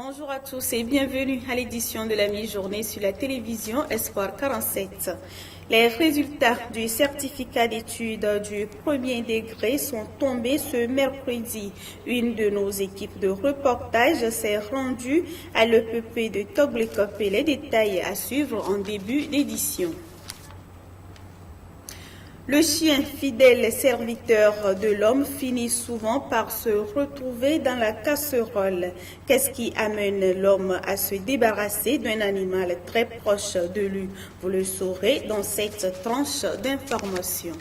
Bonjour à tous et bienvenue à l'édition de la mi-journée sur la télévision Espoir 47. Les résultats du certificat d'études du premier degré sont tombés ce mercredi. Une de nos équipes de reportage s'est rendue à l'EPP de Toglekope. Les détails à suivre en début d'édition. Le chien, fidèle serviteur de l'homme, finit souvent par se retrouver dans la casserole. Qu'est-ce qui amène l'homme à se débarrasser d'un animal très proche de lui? Vous le saurez dans cette tranche d'information.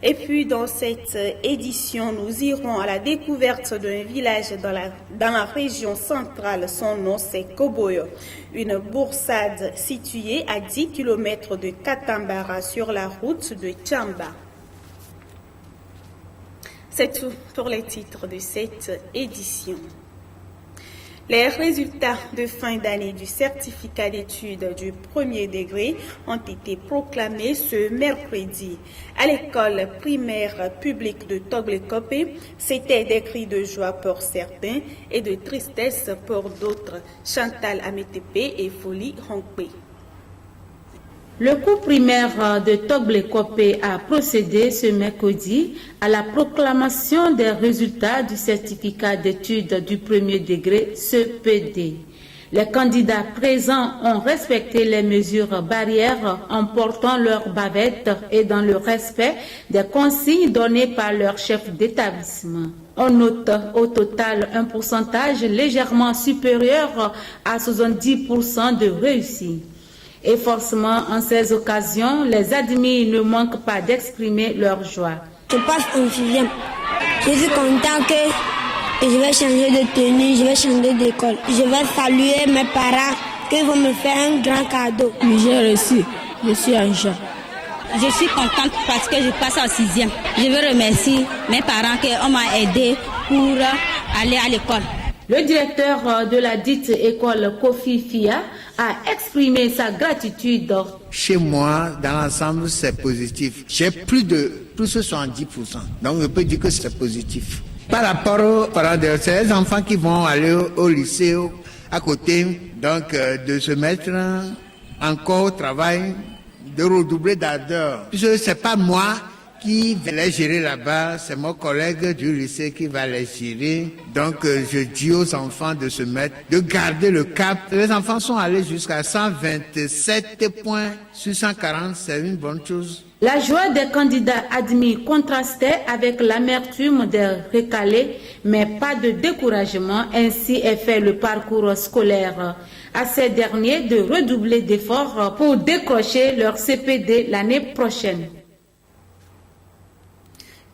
Et puis dans cette édition, nous irons à la découverte d'un village dans la région centrale. Son nom c'est Koboyo, une boursade située à 10 km de Katambara sur la route de Tchamba. C'est tout pour les titres de cette édition. Les résultats de fin d'année du certificat d'études du premier degré ont été proclamés ce mercredi. À l'école primaire publique de Toglekope, c'était des cris de joie pour certains et de tristesse pour d'autres. Chantal Ametepe et Folie Ronkpe. Le cours primaire de Toglekope a procédé ce mercredi à la proclamation des résultats du certificat d'études du premier degré CPD. Les candidats présents ont respecté les mesures barrières en portant leurs bavettes et dans le respect des consignes données par leur chef d'établissement. On note au total un pourcentage légèrement supérieur à 70% de réussite. Et forcément, en ces occasions, les admis ne manquent pas d'exprimer leur joie. Je passe en 6e. Je suis content que je vais changer de tenue, je vais changer d'école. Je vais saluer mes parents qui vont me faire un grand cadeau. Oui, j'ai reçu. Je suis en joie. Je suis contente parce que je passe en 6e. Je veux remercier mes parents qui m'ont aidé pour aller à l'école. Le directeur de la dite école Kofi Fia a exprimé sa gratitude. Chez moi, dans l'ensemble, c'est positif. J'ai plus de 70%. Donc, je peux dire que c'est positif. Par rapport aux parents de ces enfants qui vont aller au lycée à côté, donc de se mettre encore au travail, de redoubler d'ardeur. Puisque c'est pas moi qui va les gérer là-bas, c'est mon collègue du lycée qui va les gérer. Donc, je dis aux enfants de se mettre, de garder le cap. Les enfants sont allés jusqu'à 127 points sur 140, c'est une bonne chose. La joie des candidats admis contrastait avec l'amertume des recalés, mais pas de découragement. Ainsi est fait le parcours scolaire. À ces derniers de redoubler d'efforts pour décrocher leur CPD l'année prochaine.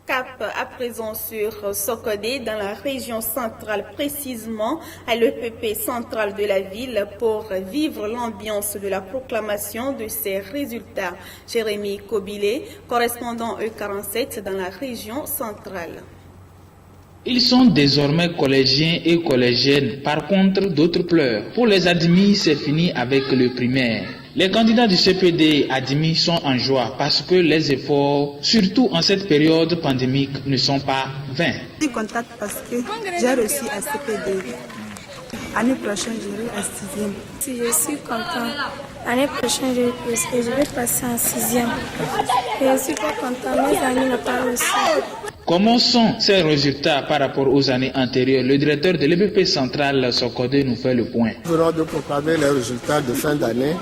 Cap à présent sur Sokodé, dans la région centrale, précisément à l'EPP central de la ville, pour vivre l'ambiance de la proclamation de ces résultats. Jérémy Kobilé, correspondant E47 dans la région centrale. Ils sont désormais collégiens et collégiennes, par contre d'autres pleurent. Pour les admis, c'est fini avec le primaire. Les candidats du CPD admis sont en joie parce que les efforts, surtout en cette période pandémique, ne sont pas vains. Je suis contente parce que j'ai reçu un CPD. L'année prochaine, j'irai à 6e. Si je suis contente, l'année prochaine, je vais passer en 6e. Et je suis pas contente, mes amis n'ont pas reçu. Comment sont ces résultats par rapport aux années antérieures? Le directeur de l'EPP central Sokodé nous fait le point. Nous venons de proclamer les résultats de fin d'année.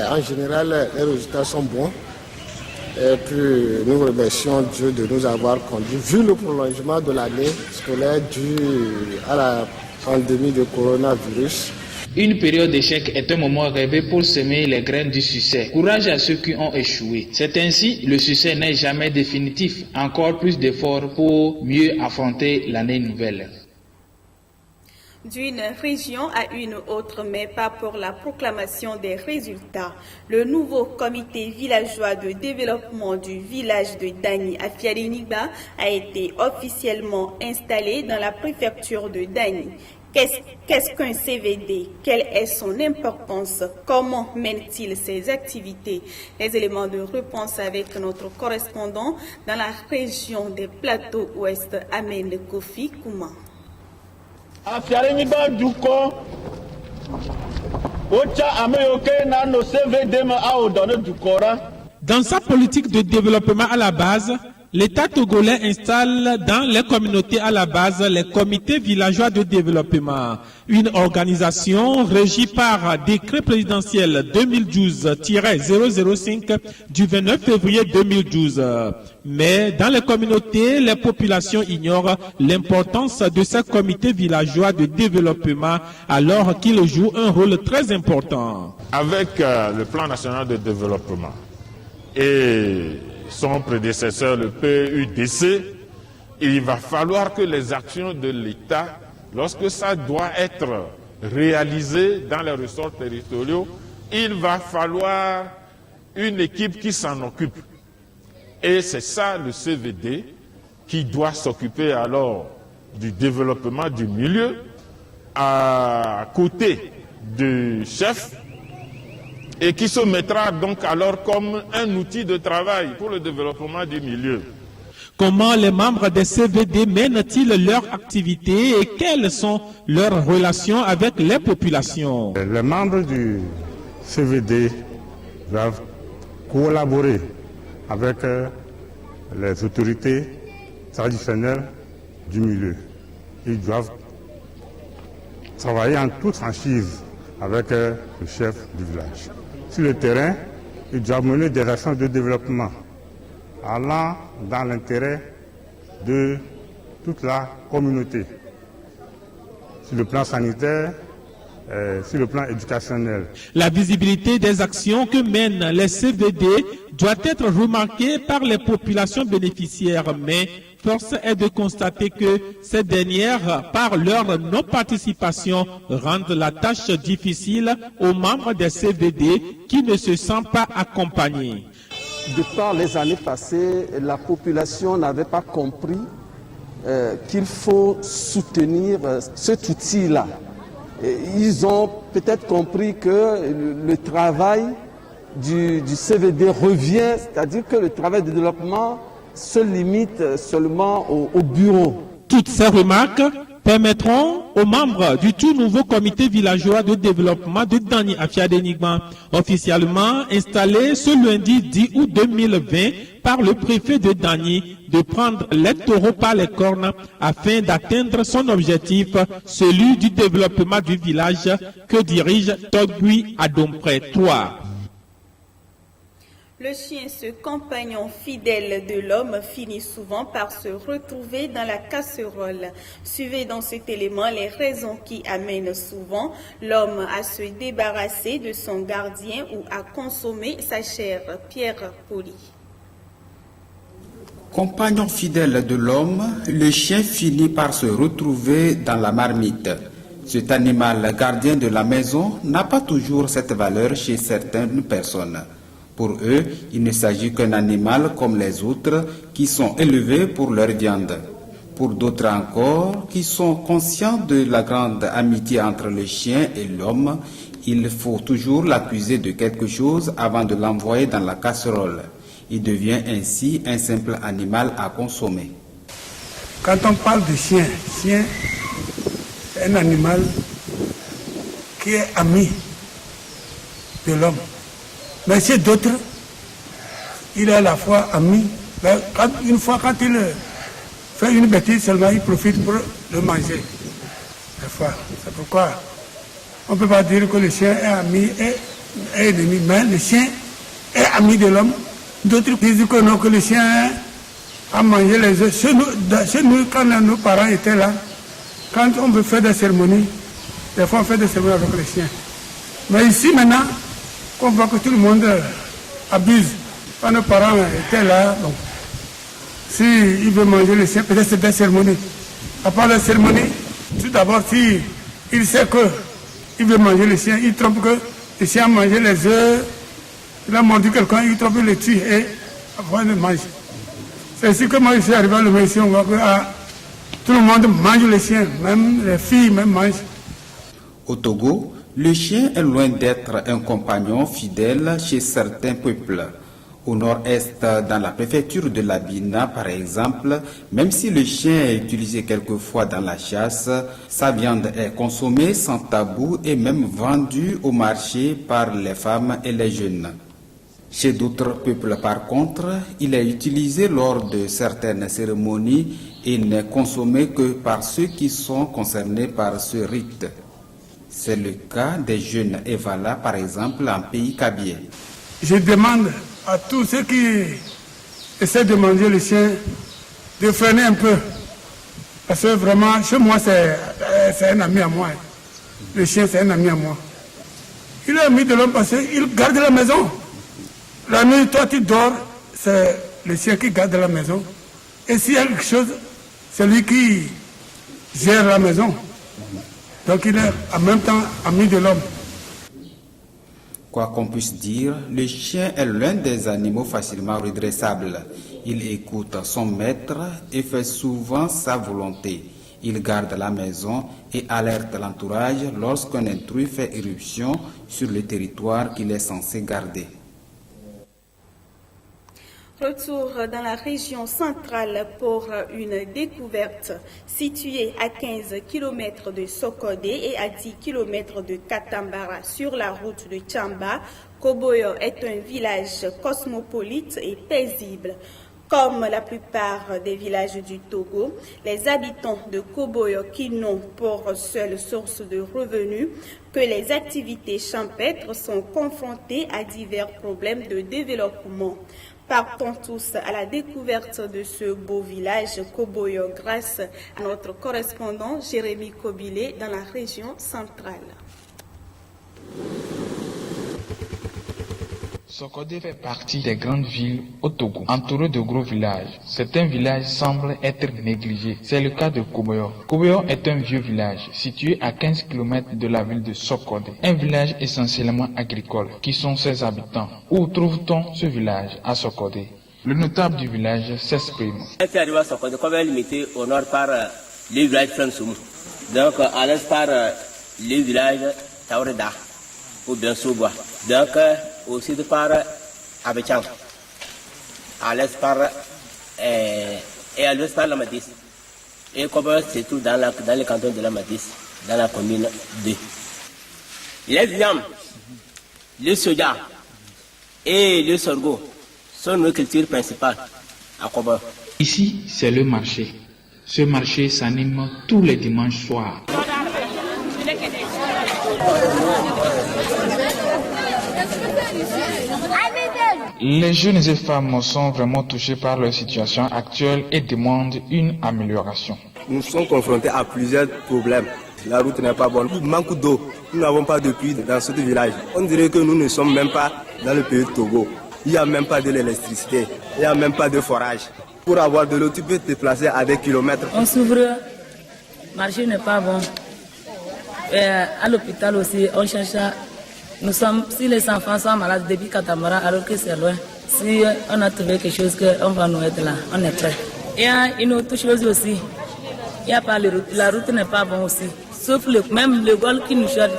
En général, les résultats sont bons. Et puis, nous remercions Dieu de nous avoir conduits, vu le prolongement de l'année scolaire dû à la pandémie de coronavirus. Une période d'échec est un moment rêvé pour semer les graines du succès. Courage à ceux qui ont échoué. C'est ainsi, le succès n'est jamais définitif. Encore plus d'efforts pour mieux affronter l'année nouvelle. D'une région à une autre, mais pas pour la proclamation des résultats. Le nouveau comité villageois de développement du village de Dagny à Fialinigba a été officiellement installé dans la préfecture de Dagny. Qu'est-ce qu'un CVD? Quelle est son importance? Comment mène-t-il ses activités? Les éléments de réponse avec notre correspondant dans la région des Plateaux Ouest, Amen Kofi Kouma. Dans sa politique de développement à la base, l'État togolais installe dans les communautés à la base les comités villageois de développement, une organisation régie par décret présidentiel 2012-005 du 29 février 2012. Mais dans les communautés, les populations ignorent l'importance de ces comités villageois de développement alors qu'ils jouent un rôle très important. Avec le plan national de développement et son prédécesseur, le PUDC, il va falloir que les actions de l'État, lorsque ça doit être réalisé dans les ressorts territoriaux, il va falloir une équipe qui s'en occupe. Et c'est ça le CVD qui doit s'occuper alors du développement du milieu à côté du chef, et qui se mettra donc alors comme un outil de travail pour le développement du milieu. Comment les membres des CVD mènent-ils leur activité et quelles sont leurs relations avec les populations? Les membres du CVD doivent collaborer avec les autorités traditionnelles du milieu. Ils doivent travailler en toute franchise avec le chef du village. Sur le terrain, ils doivent mener des actions de développement allant dans l'intérêt de toute la communauté. Sur le plan sanitaire, sur le plan éducationnel. La visibilité des actions que mènent les CVD doit être remarquée par les populations bénéficiaires, mais force est de constater que ces dernières, par leur non-participation, rendent la tâche difficile aux membres des CVD qui ne se sentent pas accompagnés. De par les années passées, la population n'avait pas compris qu'il faut soutenir cet outil-là. Ils ont peut-être compris que le travail du CVD revient, c'est-à-dire que le travail de développement se limite seulement au bureau. Toutes ces remarques permettront aux membres du tout nouveau comité villageois de développement de Dani Afiadenigban, officiellement installé ce lundi 10 août 2020 par le préfet de Dani, de prendre les taureaux par les cornes afin d'atteindre son objectif, celui du développement du village que dirige Togui Adompré 3. Le chien, ce compagnon fidèle de l'homme, finit souvent par se retrouver dans la casserole. Suivez dans cet élément les raisons qui amènent souvent l'homme à se débarrasser de son gardien ou à consommer sa chair. Pierre Poli. Compagnon fidèle de l'homme, le chien finit par se retrouver dans la marmite. Cet animal gardien de la maison n'a pas toujours cette valeur chez certaines personnes. Pour eux, il ne s'agit qu'un animal comme les autres qui sont élevés pour leur viande. Pour d'autres encore, qui sont conscients de la grande amitié entre le chien et l'homme, il faut toujours l'accuser de quelque chose avant de l'envoyer dans la casserole. Il devient ainsi un simple animal à consommer. Quand on parle de chien, c'est un animal qui est ami de l'homme. Mais chez d'autres, il est à la fois ami. Une fois, quand il fait une bêtise, seulement il profite pour le manger. C'est pourquoi on ne peut pas dire que le chien est ami et ennemi, mais le chien est ami de l'homme. D'autres disent que non, que le chien a mangé les œufs. Chez nous, quand nos parents étaient là, quand on veut faire des cérémonies, des fois on fait des cérémonies avec les chiens. Mais ici maintenant, on voit que tout le monde abuse. Quand nos parents étaient là, donc, s'il veut manger le chien, peut-être c'est des cérémonies. À part la cérémonie, tout d'abord, s'il sait qu'il veut manger le chien, il trompe que le chien a mangé les œufs, il a mordu quelqu'un, il trompe, il le tue et après il le mange. C'est ainsi que moi je suis arrivé à l'Ouest, on voit que tout le monde mange le chien, même les filles même mangent. Au Togo, le chien est loin d'être un compagnon fidèle chez certains peuples. Au nord-est, dans la préfecture de l'Abina, par exemple, même si le chien est utilisé quelquefois dans la chasse, sa viande est consommée sans tabou et même vendue au marché par les femmes et les jeunes. Chez d'autres peuples, par contre, il est utilisé lors de certaines cérémonies et n'est consommé que par ceux qui sont concernés par ce rite. C'est le cas des jeunes Evala, par exemple, en pays kabye. Je demande à tous ceux qui essaient de manger le chien de freiner un peu. Parce que vraiment, chez moi, c'est un ami à moi. Le chien, c'est un ami à moi. Il est ami de l'homme parce qu'il garde la maison. La nuit, toi, tu dors, c'est le chien qui garde la maison. Et s'il y a quelque chose, c'est lui qui gère la maison. Donc il est en même temps ami de l'homme. Quoi qu'on puisse dire, le chien est l'un des animaux facilement redressables. Il écoute son maître et fait souvent sa volonté. Il garde la maison et alerte l'entourage lorsqu'un intrus fait irruption sur le territoire qu'il est censé garder. Retour dans la région centrale pour une découverte. Située à 15 km de Sokodé et à 10 km de Katambara sur la route de Tchamba, Koboyo est un village cosmopolite et paisible. Comme la plupart des villages du Togo, les habitants de Koboyo qui n'ont pour seule source de revenus que les activités champêtres sont confrontés à divers problèmes de développement. Partons tous à la découverte de ce beau village Koboyo grâce à notre correspondant Jérémy Kobilé dans la région centrale. Sokodé fait partie des grandes villes au Togo, entouré de gros villages. Certains villages semblent être négligés. C'est le cas de Koboyo. Koboyo est un vieux village situé à 15 km de la ville de Sokodé. Un village essentiellement agricole. Qui sont ses habitants? Où trouve-t-on ce village à Sokodé? Le notable du village s'exprime. Qui arrive à Sokodé, comme elle est limitée au nord par les villages Fransoumou. Donc à l'est par les villages Taureda ou bien Soubois. Donc au sud par Abechang, à l'est par et à l'ouest par la Madis. Et comme c'est tout dans le canton de la Madis, dans la commune 2. Les viandes, le soja et le sorgho sont nos cultures principales à Kobo. Ici, c'est le marché. Ce marché s'anime tous les dimanches soirs. Les jeunes et femmes sont vraiment touchés par leur situation actuelle et demandent une amélioration. Nous sommes confrontés à plusieurs problèmes. La route n'est pas bonne, il manque d'eau. Nous n'avons pas de puits dans ce village. On dirait que nous ne sommes même pas dans le pays de Togo. Il n'y a même pas de l'électricité, il n'y a même pas de forage. Pour avoir de l'eau, tu peux te déplacer à des kilomètres. On s'ouvre, le marché n'est pas bon. À l'hôpital aussi, on cherche. Si les enfants sont malades depuis Katamara, alors que c'est loin, si on a trouvé quelque chose, on va nous aider là, on est prêt. Et une autre chose aussi, il y a pas la route n'est pas bonne aussi. Sauf même le gol qui nous cherche.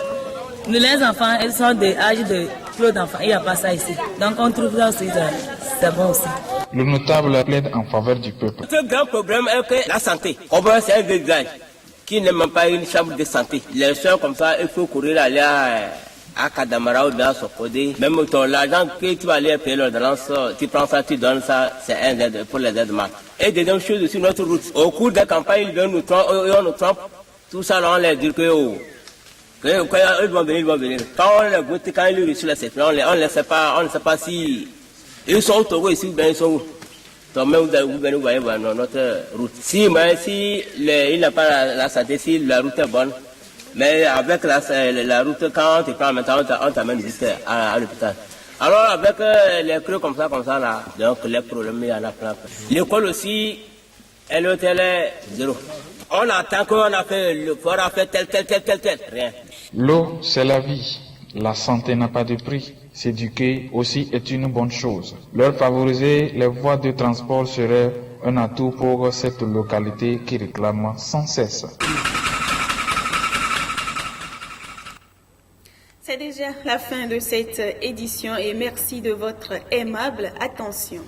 Nous les enfants, ils sont des âges de trop d'enfants, il n'y a pas ça ici. Donc on trouve ça aussi, c'est bon aussi. Le notable plaide en faveur du peuple. Le grand problème est que la santé. Kobo, c'est un village qui n'a même pas une chambre de santé. Les soins comme ça, il faut courir aller à Kadamara ou bien à Sokodé. Même l'argent que tu vas aller payer l'ordonnance, tu prends ça, tu donnes ça, c'est un aide pour les aides-marques. Et deuxième chose aussi, notre route. Au cours des campagnes, ils nous trompent. Tout ça, on leur dit que ils vont venir. Quand on les goûte, quand ils reçoivent les CFA, on ne sait pas si ils sont au Togo ici, bien ils sont où. Donc même vous voyez notre route. Si il n'a pas la santé, si la route est bonne, mais avec la route, quand on te prend maintenant, on t'amène juste à l'hôpital. Alors avec les creux comme ça là, donc les problèmes, il y en a plein. L'école aussi, elle est zéro. On attend qu'on a fait le fort, a fait tel, rien. L'eau, c'est la vie. La santé n'a pas de prix. S'éduquer aussi est une bonne chose. Leur favoriser les voies de transport serait un atout pour cette localité qui réclame sans cesse. C'est déjà la fin de cette édition et merci de votre aimable attention.